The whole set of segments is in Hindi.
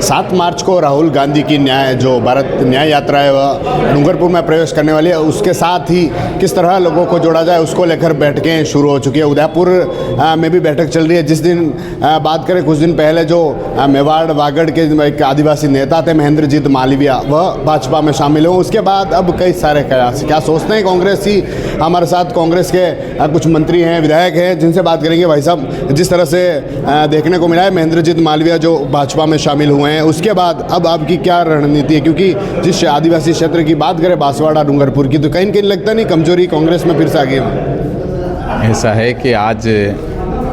7 मार्च को राहुल गांधी की भारत न्याय यात्रा है वह डूंगरपुर में प्रवेश करने वाली है। उसके साथ ही किस तरह लोगों को जोड़ा जाए उसको लेकर बैठकें शुरू हो चुकी है। उदयपुर में भी बैठक चल रही है। जिस दिन बात करें कुछ दिन पहले जो मेवाड़ वागड़ के एक आदिवासी नेता थे महेंद्रजीत मालविया, वह भाजपा में शामिल हुए। उसके बाद अब कई सारे क्या सोचते हैं कांग्रेस ही। हमारे साथ कांग्रेस के कुछ मंत्री हैं, विधायक हैं, जिनसे बात करेंगे। भाई साहब, जिस तरह से देखने को मिला है महेंद्रजीत मालविया जो भाजपा में शामिल हुए हैं, उसके बाद अब आपकी क्या रणनीति है? क्योंकि जिस आदिवासी क्षेत्र की बात करें बांसवाड़ा डूंगरपुर की, तो कहीं कहीं लगता नहीं कमजोरी कांग्रेस में फिर से आ गई है? ऐसा है कि आज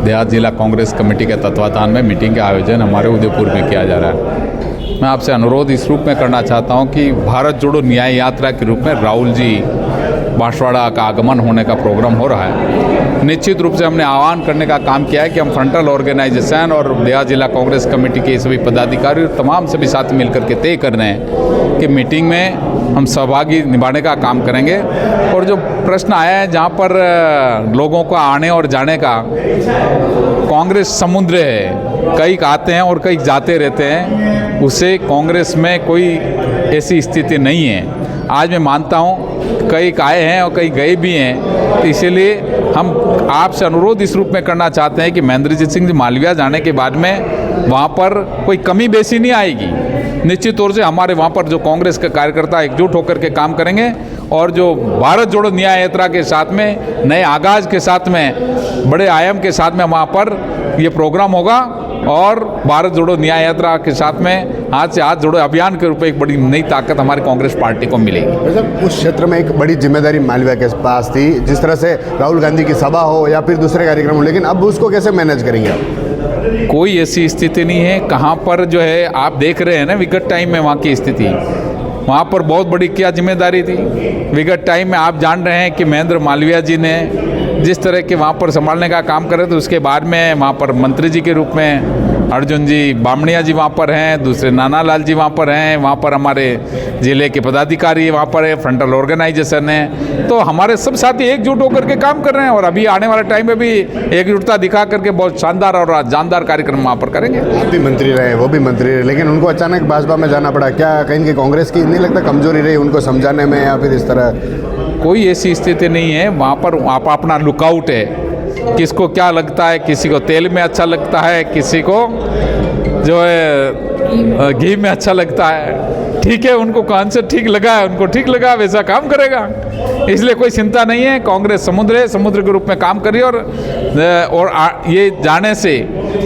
देहात जिला कांग्रेस कमेटी के तत्वाधान में मीटिंग का आयोजन हमारे उदयपुर में किया जा रहा है। मैं आपसे अनुरोध इस रूप में करना चाहता हूं कि भारत जोड़ो न्याय यात्रा के रूप में राहुल जी बांसवाड़ा का आगमन होने का प्रोग्राम हो रहा है। निश्चित रूप से हमने आह्वान करने का काम किया है कि हम फ्रंटल ऑर्गेनाइजेशन और देहात जिला कांग्रेस कमेटी के सभी पदाधिकारी और तमाम सभी साथ मिलकर के तय कर रहे हैं कि मीटिंग में हम सहभागी निभाने का काम करेंगे। और जो प्रश्न आया है जहाँ पर लोगों को आने और जाने का, कांग्रेस समुद्र है, कई आते हैं और कई जाते रहते हैं, उसे कांग्रेस में कोई ऐसी स्थिति नहीं है। आज मैं मानता हूँ कई आए हैं और कई गए भी हैं, तो इसीलिए हम आपसे अनुरोध इस रूप में करना चाहते हैं कि महेंद्रजीत सिंह जी मालविया जाने के बाद में वहाँ पर कोई कमी बेसी नहीं आएगी। निश्चित तौर से हमारे वहाँ पर जो कांग्रेस के कार्यकर्ता एकजुट होकर के काम करेंगे और जो भारत जोड़ो न्याय यात्रा के साथ में नए आगाज के साथ में बड़े आयाम के साथ में वहाँ पर ये प्रोग्राम होगा और भारत जोड़ो न्याय यात्रा के साथ में हाथ से हाथ जोड़ो अभियान के रूप में एक बड़ी नई ताकत हमारी कांग्रेस पार्टी को मिलेगी। मतलब उस क्षेत्र में एक बड़ी जिम्मेदारी मालविया के पास थी, जिस तरह से राहुल गांधी की सभा हो या फिर दूसरे कार्यक्रम हो, लेकिन अब उसको कैसे मैनेज करेंगे आप? कोई ऐसी स्थिति नहीं है। कहाँ पर जो है आप देख रहे हैं ना विगत टाइम में वहाँ की स्थिति, वहाँ पर बहुत बड़ी क्या जिम्मेदारी थी। विगत टाइम में आप जान रहे हैं कि महेंद्र मालविया जी ने जिस तरह के वहाँ पर संभालने का काम करे, तो उसके बाद में वहाँ पर मंत्री जी के रूप में अर्जुन जी बामणिया जी वहाँ पर हैं, दूसरे नाना लाल जी वहाँ पर हैं, वहाँ पर हमारे जिले के पदाधिकारी वहाँ पर है, फ्रंटल ऑर्गेनाइजेशन है। तो हमारे सब साथी एकजुट होकर के काम कर रहे हैं और अभी आने वाले टाइम में भी एकजुटता दिखा करके बहुत शानदार और जानदार कार्यक्रम वहाँ पर करेंगे। आप भी मंत्री रहे, वो भी मंत्री रहे, लेकिन उनको अचानक भाजपा में जाना पड़ा। क्या कहीं की कांग्रेस की नहीं लगता कमजोरी रही उनको समझाने में या फिर इस तरह? कोई ऐसी स्थिति नहीं है। वहाँ पर आप अपना लुकआउट है, किसको क्या लगता है, किसी को तेल में अच्छा लगता है, किसी को जो है घी में अच्छा लगता है। ठीक है, उनको कौन से ठीक लगा है, उनको ठीक लगा वैसा काम करेगा, इसलिए कोई चिंता नहीं है। कांग्रेस समुद्र है, समुद्र के रूप में काम करिए और ये जाने से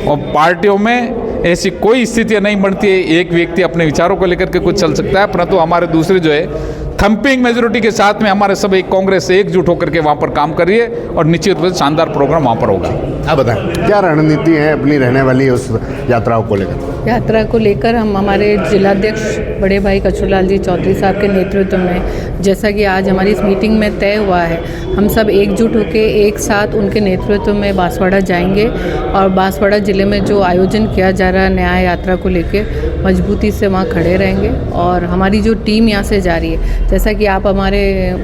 और पार्टियों में ऐसी कोई स्थिति नहीं बनती है एक व्यक्ति अपने विचारों को लेकर के कुछ चल सकता है, परंतु हमारे दूसरे जो है थम्पिंग मेजोरिटी के साथ में हमारे सब एक कांग्रेस से एकजुट होकर के वहाँ पर काम करिए और निश्चित रूप से शानदार प्रोग्राम वहाँ पर होगा। आप बताएं क्या रणनीति है अपनी रहने वाली उस यात्राओं को लेकर? यात्रा को लेकर हम हमारे जिलाध्यक्ष बड़े भाई कछुलाल जी चौधरी साहब के नेतृत्व में, जैसा कि आज हमारी इस मीटिंग में तय हुआ है, हम सब एकजुट होकर एक साथ उनके नेतृत्व में बांसवाड़ा जाएंगे और बांसवाड़ा ज़िले में जो आयोजन किया जा रहा है न्याय यात्रा को लेकर मजबूती से वहाँ खड़े रहेंगे। और हमारी जो टीम यहाँ से जा रही है, जैसा कि आप हमारे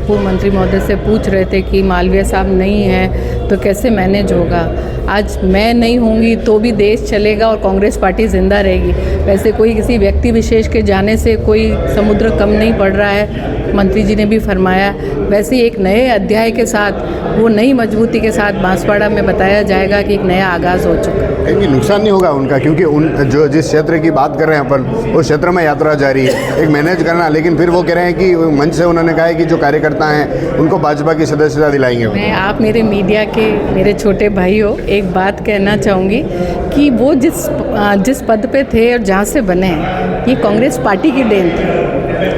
पूर्व मंत्री महोदय से पूछ रहे थे कि मालविया साहब नहीं हैं तो कैसे मैनेज होगा, आज मैं नहीं होंगी तो भी देश चलेगा और कांग्रेस पार्टी ज़िंदा रहेगी। वैसे कोई किसी व्यक्ति विशेष के जाने से कोई समुद्र कम नहीं पड़ रहा है, मंत्री जी ने भी फरमाया। वैसे ही एक नए अध्याय के साथ, वो नई मजबूती के साथ बांसवाड़ा में बताया जाएगा कि एक नया आगाज़ हो चुका है। कहीं नुकसान नहीं होगा उनका, क्योंकि जो जिस क्षेत्र की बात कर रहे हैं अपन, उस क्षेत्र में यात्रा जारी है, एक मैनेज करना, लेकिन फिर वो कह रहे हैं कि मंच से उन्होंने कहा है कि जो कार्यकर्ता हैं उनको भाजपा की सदस्यता दिलाएंगे। मैं आप मेरे मीडिया के मेरे छोटे भाई हो, एक बात कहना चाहूँगी कि वो जिस पद पे थे और जहाँ से बने हैं, ये कांग्रेस पार्टी की देन थी।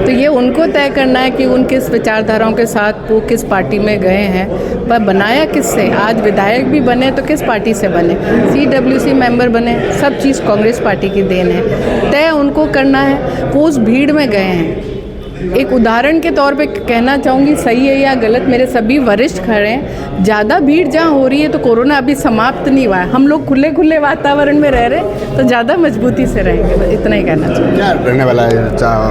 तो ये उनको तय करना है कि उन किस विचारधाराओं के साथ वो किस पार्टी में गए हैं, पर बनाया किससे। आज विधायक भी बने तो किस पार्टी से बने, CWC मेंबर बने, सब चीज़ कांग्रेस पार्टी की देन है। तय उनको करना है, वो उस भीड़ में गए हैं। एक उदाहरण के तौर पे कहना चाहूँगी, सही है या गलत, मेरे सभी वरिष्ठ खड़े हैं, ज़्यादा भीड़ जहाँ हो रही है तो कोरोना अभी समाप्त नहीं हुआ है, हम लोग खुले खुले वातावरण में रह रहे हैं तो ज़्यादा मजबूती से रहेंगे, इतना ही कहना चाहिए। क्या रहने वाला है?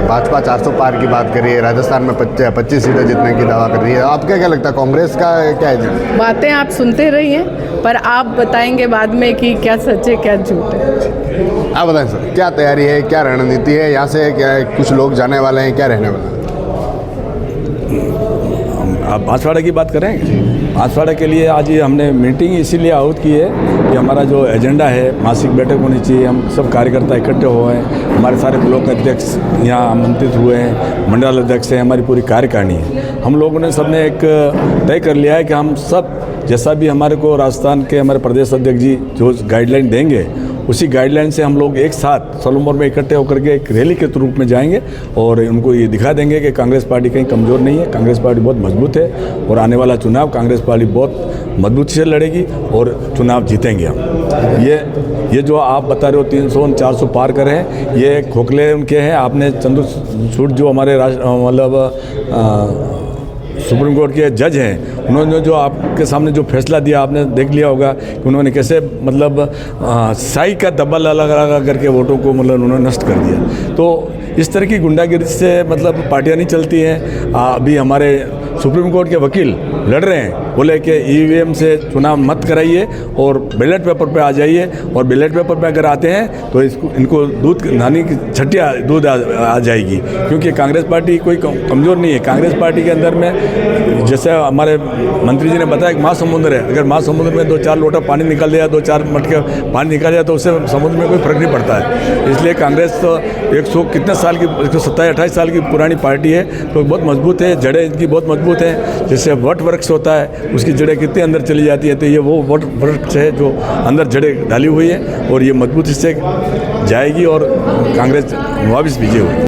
भाजपा 400 पार की बात कर रही है, राजस्थान में 25 सीटें जीतने की दावा कर रही है, आपका क्या लगता है कांग्रेस का क्या है? बातें आप सुनते रहिए, पर आप बताएंगे बाद में कि क्या सच है क्या झूठ है। आप बताएं सर, क्या तैयारी है, क्या रणनीति है, यहाँ से क्या कुछ लोग जाने वाले हैं, क्या रहने वाला है? आप बांसवाड़ा की बात करें? बांसवाड़ा के लिए आज ये हमने मीटिंग इसीलिए आहूत की है कि हमारा जो एजेंडा है, मासिक बैठक होनी चाहिए, हम सब कार्यकर्ता इकट्ठे हुए हैं, हमारे सारे ब्लॉक अध्यक्ष यहाँ आमंत्रित हुए हैं, मंडल अध्यक्ष हैं, हमारी पूरी कार्यकारिणी है। हम लोगों ने सबने एक तय कर लिया है कि हम सब जैसा भी हमारे को राजस्थान के हमारे प्रदेश अध्यक्ष जी जो गाइडलाइन देंगे, उसी गाइडलाइन से हम लोग एक साथ सोलंबर में इकट्ठे होकर के एक रैली के रूप में जाएंगे और उनको ये दिखा देंगे कि कांग्रेस पार्टी कहीं कमज़ोर नहीं है, कांग्रेस पार्टी बहुत मजबूत है और आने वाला चुनाव कांग्रेस पार्टी बहुत मजबूती से लड़ेगी और चुनाव जीतेंगे हम। ये जो आप बता रहे हो 300-400 पार कर हैं, ये खोखले उनके हैं। आपने चंद्रचूड़ जो हमारे मतलब सुप्रीम कोर्ट के जज हैं, उन्होंने जो आपके सामने जो फैसला दिया, आपने देख लिया होगा कि उन्होंने कैसे मतलब साई का दब्बा लगा करके वोटों को मतलब उन्होंने नष्ट कर दिया। तो इस तरह की गुंडागिरी से मतलब पार्टियां नहीं चलती हैं। अभी हमारे सुप्रीम कोर्ट के वकील लड़ रहे हैं, बोले कि ईवीएम से चुनाव मत कराइए और बैलेट पेपर पे आ जाइए, और बैलेट पेपर पे अगर आते हैं तो इनको दूध नानी की छटिया दूध आ जाएगी, क्योंकि कांग्रेस पार्टी कोई कमज़ोर नहीं है। कांग्रेस पार्टी के अंदर में जैसे हमारे मंत्री जी ने बताया एक महासमुंदर है, अगर महासमुंदर में 2-4 लोटा पानी निकल जाए, 2-4 मटके पानी निकल जाए तो उससे समुद्र में कोई फर्क नहीं पड़ता है। इसलिए कांग्रेस तो 100 कितने साल की 127-28 साल की पुरानी पार्टी है, तो बहुत मजबूत है, जड़ें इनकी बहुत मजबूत हैं। जैसे वट वृक्ष होता है, उसकी जड़ें कितने अंदर चली जाती है, तो ये वो वट वृक्ष है जो अंदर जड़ें डाली हुई है और ये मजबूती से जाएगी और कांग्रेस वापस विजय होगी।